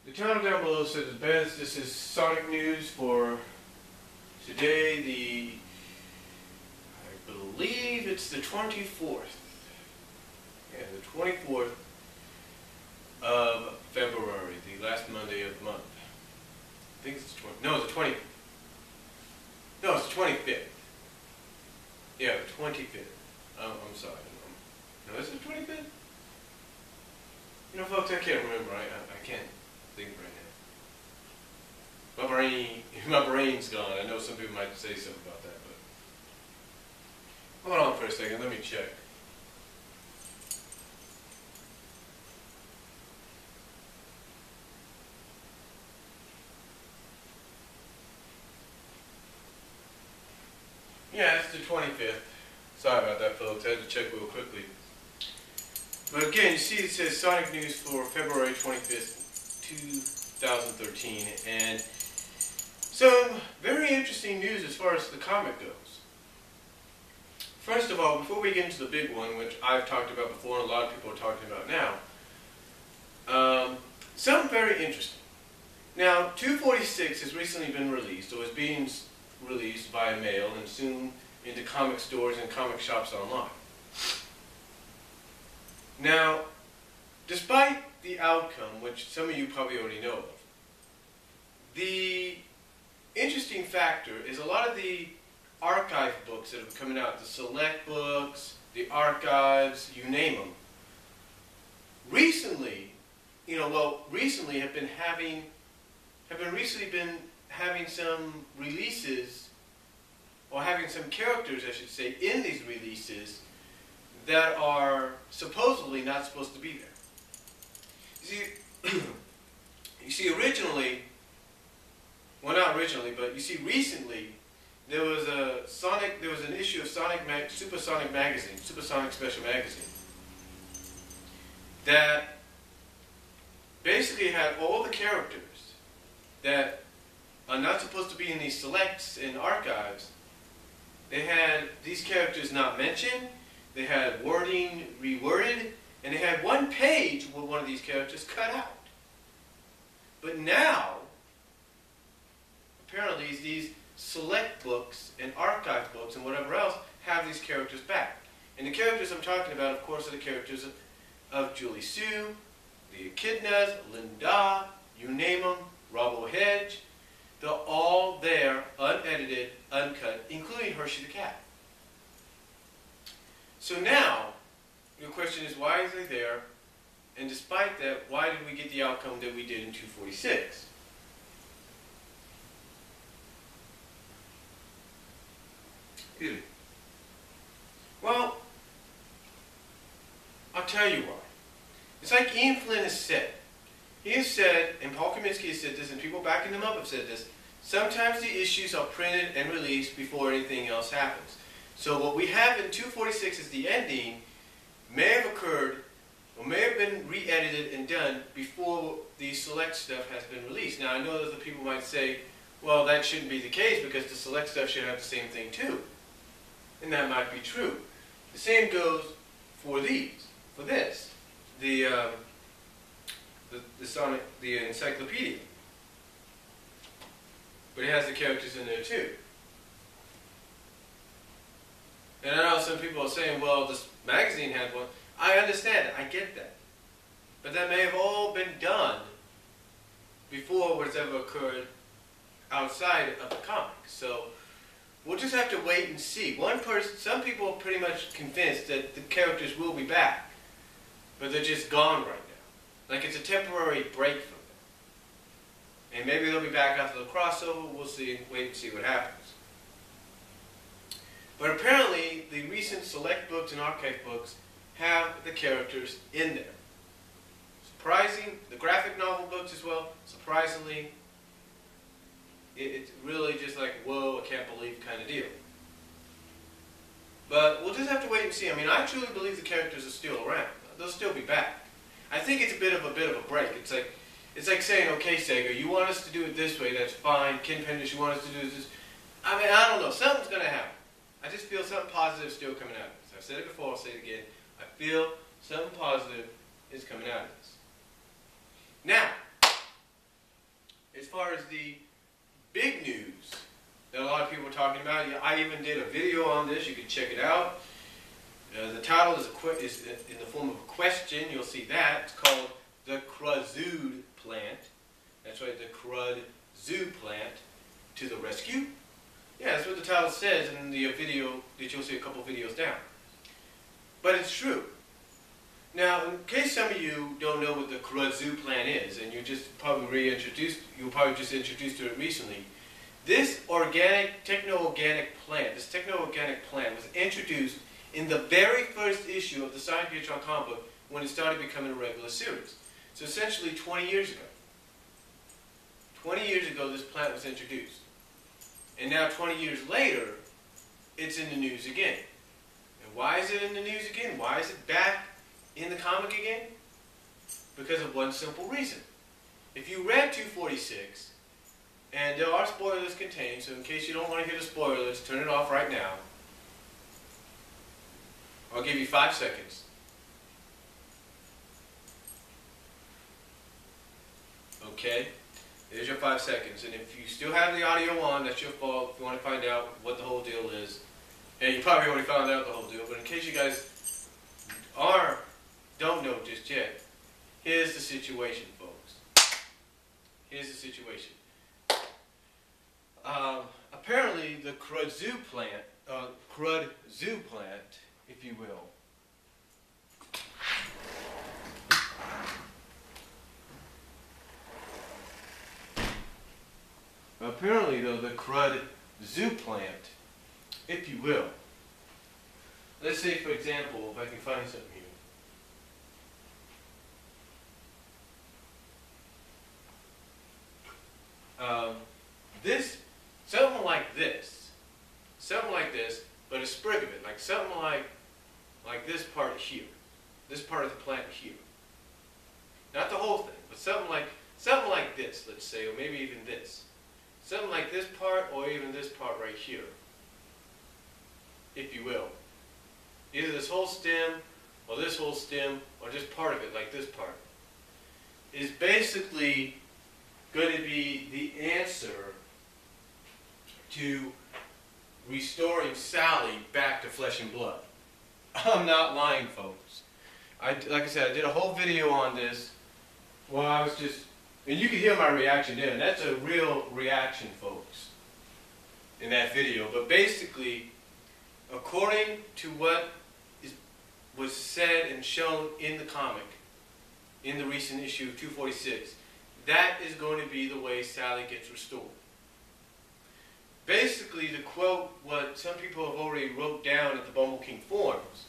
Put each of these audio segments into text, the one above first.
The title down below says, this is Sonic News for today, I believe it's the 24th. Yeah, the 24th of February, the last Monday of the month. I think it's the 20th. No, it's the 20th. No, it's the 25th. Yeah, the 25th. I'm sorry. No, is it the 25th? You know, folks, I can't remember. I can't think right now. My brain's gone. I know some people might say something about that, but hold on for a second. Let me check. Yeah, it's the 25th. Sorry about that, folks. I had to check real quickly. But again, you see it says Sonic News for February 25th, 2013. And some very interesting news as far as the comic goes. First of all, before we get into the big one, which I've talked about before and a lot of people are talking about now, something very interesting. Now, 246 has recently been released, or is being released via mail and soon into comic stores and comic shops online. Now, despite the outcome, which some of you probably already know of, the interesting factor is a lot of the archive books that have been coming out, the select books, the archives, you name them, recently, recently have been having some releases, or having some characters, I should say, in these releases that are supposedly not supposed to be there. You see, originally, well, not originally, but you see, recently, there was an issue of Supersonic magazine, Supersonic Special Magazine, that basically had all the characters that are not supposed to be in these selects and archives. They had these characters not mentioned, they had wording reworded, and they had one page with one of these characters cut out. But now, apparently these select books and archive books and whatever else have these characters back. And the characters I'm talking about, of course, are the characters of Julie Sue, the Echidnas, Linda, you name them, Robbo Hedge. They're all there, unedited, uncut, including Hershey the cat. So now, your question is, why is they there? And despite that, why did we get the outcome that we did in 246? Excuse me. Well, I'll tell you why. It's like Ian Flynn has said. He has said, and Paul Kaminsky has said this, and people backing him up have said this, sometimes the issues are printed and released before anything else happens. So what we have in 246 as the ending may have occurred, or may have been re-edited and done before the select stuff has been released. Now I know that the people might say, well, that shouldn't be the case because the select stuff should have the same thing too. And that might be true. The same goes for this, the encyclopedia. But it has the characters in there too. And I know some people are saying, well, this magazine had one. I understand it. I get that. But that may have all been done before what's ever occurred outside of the comic. So we'll just have to wait and see. Some people are pretty much convinced that the characters will be back, but they're just gone right now. Like it's a temporary break from them. And maybe they'll be back after the crossover. We'll see. Wait and see what happens. But apparently, the recent select books and archive books have the characters in there. Surprising. The graphic novel books as well. Surprisingly, it's really just like, whoa, I can't believe kind of deal. But we'll just have to wait and see. I mean, I truly believe the characters are still around. They'll still be back. I think it's a bit of a break. It's like saying, okay, Sega, you want us to do it this way, that's fine. Ken Penders, you want us to do this. I mean, I don't know. Something's going to happen. I just feel something positive is still coming out of this. I've said it before, I'll say it again. I feel something positive is coming out of this. Now, the big news that a lot of people are talking about, I even did a video on this. You can check it out. The title is in the form of a question. You'll see that. It's called the Krud plant. That's right, the Krud plant to the rescue. Yeah, that's what the title says in the video that you'll see a couple videos down. But it's true. Now, in case some of you don't know what the Krud plant is, and you just probably just introduced to it recently, this techno-organic plant was introduced in the very first issue of the Sonic Neutron comic book when it started becoming a regular series. So essentially 20 years ago. 20 years ago this plant was introduced. And now 20 years later, it's in the news again. And why is it in the news again? Why is it back in the comic again? Because of one simple reason. If you read 246, and there are spoilers contained, so in case you don't want to hear the spoilers, turn it off right now. I'll give you 5 seconds. Okay, there's your 5 seconds. And if you still have the audio on, that's your fault. If you want to find out what the whole deal is. And you probably already found out the whole deal, but in case you guys don't know just yet, here's the situation, folks. Here's the situation. Apparently the Krud plant, if you will, apparently though the Krud plant, if you will, let's say for example, if I can find something here. Something like this, but a sprig of it, like something like this part here, this part of the plant here. Not the whole thing, but something like this, let's say, or maybe even this. Something like this part, or even this part right here, if you will. Either this whole stem, or this whole stem, or just part of it, like this part, is basically going to be the answer to restoring Sally back to flesh and blood. I'm not lying, folks. Like I said, I did a whole video on this while I was just, and you can hear my reaction there, and that's a real reaction, folks, in that video. But basically, according to what was said and shown in the comic, in the recent issue of 246, that is going to be the way Sally gets restored. Basically, to quote what some people have already wrote down at the Bumble King forums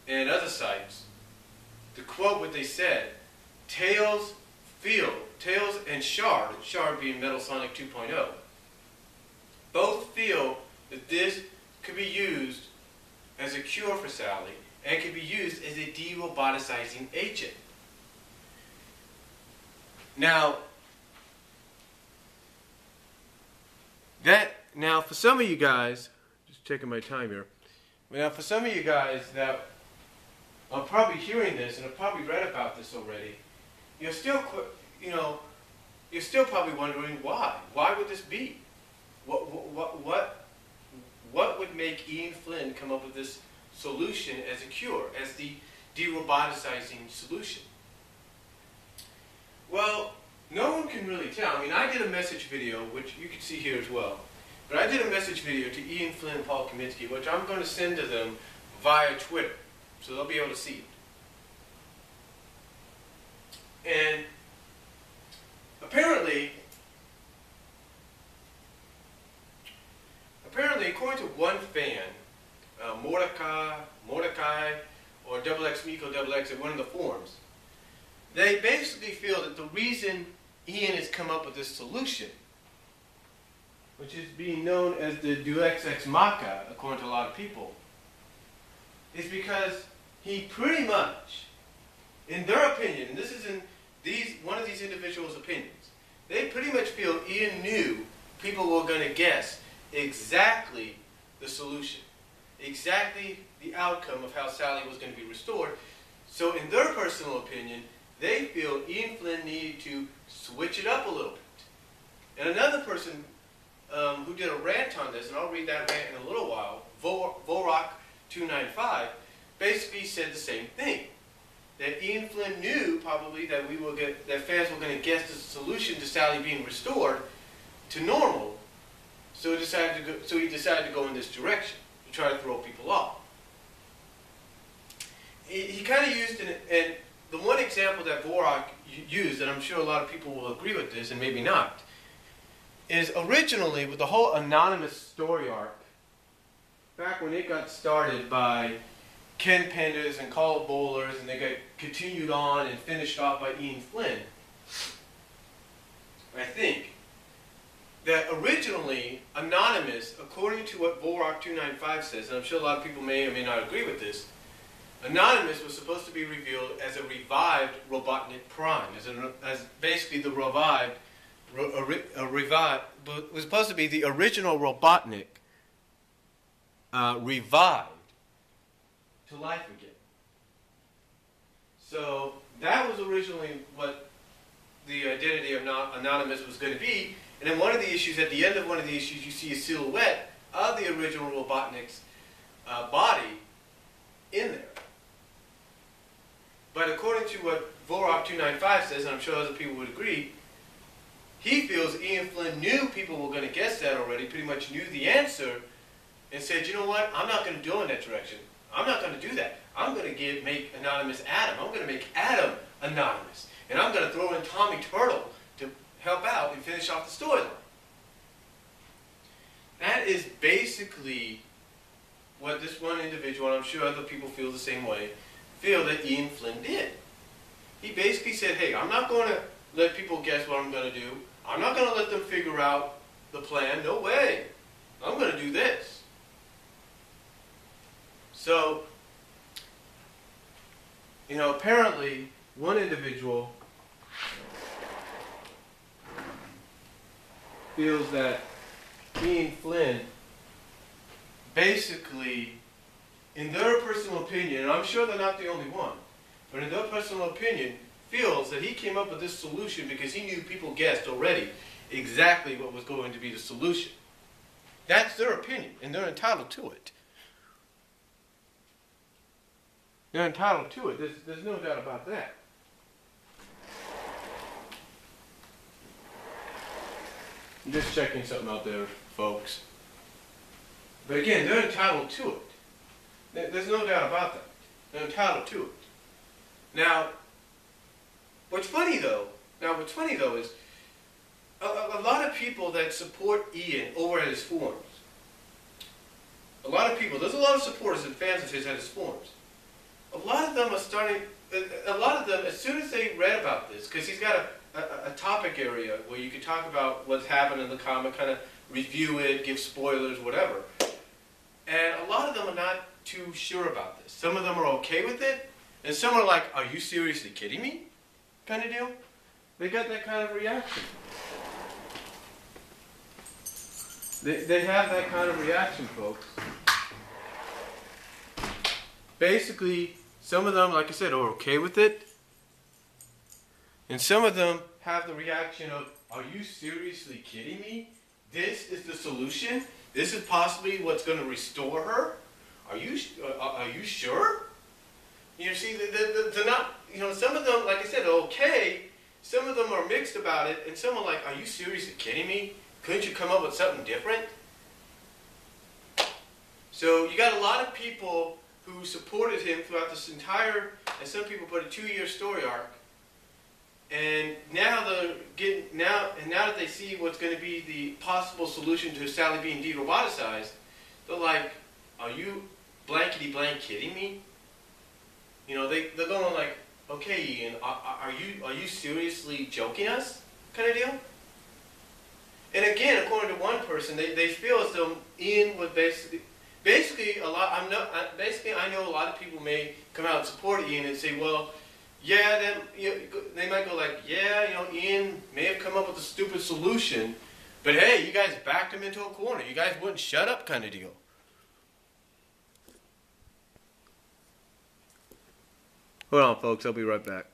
and other sites, to quote what they said, Tails and Shard being Metal Sonic 2.0, both feel that this could be used as a cure for Sally and could be used as a de-roboticizing agent. Now, for some of you guys, just checking my time here. Now, for some of you guys that are probably hearing this and have probably read about this already, you're still probably wondering why. Why would this be? What would make Ian Flynn come up with this solution as a cure, as the de-roboticizing solution? Well, no one can really tell. I mean, I did a message video, which you can see here as well. But I did a message video to Ian Flynn and Paul Kaminsky, which I'm going to send to them via Twitter, so they'll be able to see it. And apparently, according to one fan, Mordecai, or XX Miko XX at one of the forums, they basically feel that the reason Ian has come up with this solution, which is being known as the Deus Ex Machina, according to a lot of people, is because he pretty much, in their opinion, and this is in one of these individuals' opinions, they pretty much feel Ian knew people were going to guess exactly the solution, exactly the outcome of how Sally was going to be restored. So in their personal opinion, they feel Ian Flynn needed to switch it up a little bit. And another person who did a rant on this, and I'll read that rant in a little while, Vorak295, basically said the same thing. That Ian Flynn knew probably that that fans were going to guess the solution to Sally being restored to normal, so he decided to go in this direction to try to throw people off. He kind of used, and the one example that Vorak used, and I'm sure a lot of people will agree with this, and maybe not, is originally with the whole anonymous story arc, back when it got started by Ken Penders and Carl Bowlers, and they got continued on and finished off by Ian Flynn, I think, that originally, Anonymous, according to what Vorak295 says, and I'm sure a lot of people may or may not agree with this, Anonymous was supposed to be revealed as a revived Robotnik Prime, as basically the revived, was supposed to be the original Robotnik revived to life again. So that was originally what the identity of Anonymous was going to be. And then one of the issues, at the end of one of the issues, you see a silhouette of the original Robotnik's body in there. But according to what Vorak295 says, and I'm sure other people would agree, he feels Ian Flynn knew people were going to guess that already, pretty much knew the answer, and said, you know what, I'm not going to go in that direction. I'm not going to do that. I'm going to make Anonymous Adam. I'm going to make Adam Anonymous. And I'm going to throw in Tommy Turtle to help out and finish off the storyline. That is basically what this one individual, and I'm sure other people feel the same way, feel that Ian Flynn did. He basically said, hey, I'm not going to let people guess what I'm going to do. I'm not going to let them figure out the plan. No way. I'm going to do this. So, you know, apparently one individual feels that Ian Flynn basically, in their personal opinion, and I'm sure they're not the only one, but in their personal opinion, feels that he came up with this solution because he knew people guessed already exactly what was going to be the solution. That's their opinion, and they're entitled to it. They're entitled to it. There's no doubt about that. I'm just checking something out there, folks. But again, they're entitled to it. There's no doubt about that. They're entitled to it. Now, what's funny though is a lot of people that support Ian over at his forums, there's a lot of supporters and fans of his at his forums. A lot of them, as soon as they read about this, because he's got a topic area where you can talk about what's happened in the comic, kind of review it, give spoilers, whatever. And a lot of them are not too sure about this. Some of them are okay with it, and some are like, are you seriously kidding me? Kind of deal. They got that kind of reaction. They have that kind of reaction, folks. Basically, some of them, like I said, are okay with it. And some of them have the reaction of, are you seriously kidding me? This is the solution? This is possibly what's going to restore her? Are you sure? You see, they're not, you know, some of them, like I said, are okay. Some of them are mixed about it. And some are like, are you seriously kidding me? Couldn't you come up with something different? So you got a lot of people who supported him throughout this entire, and some people put a 2-year story arc. And now now that they see what's going to be the possible solution to Sally being de-roboticized, they're like, are you blankety blank kidding me? You know, they're going like, okay, Ian, are you seriously joking us? Kind of deal. And again, according to one person, they feel as though Ian was basically a lot. I know a lot of people may come out and support Ian and say, well, yeah, they might go like, yeah, you know, Ian may have come up with a stupid solution, but hey, you guys backed him into a corner. You guys wouldn't shut up, kind of deal. Hold on, folks. I'll be right back.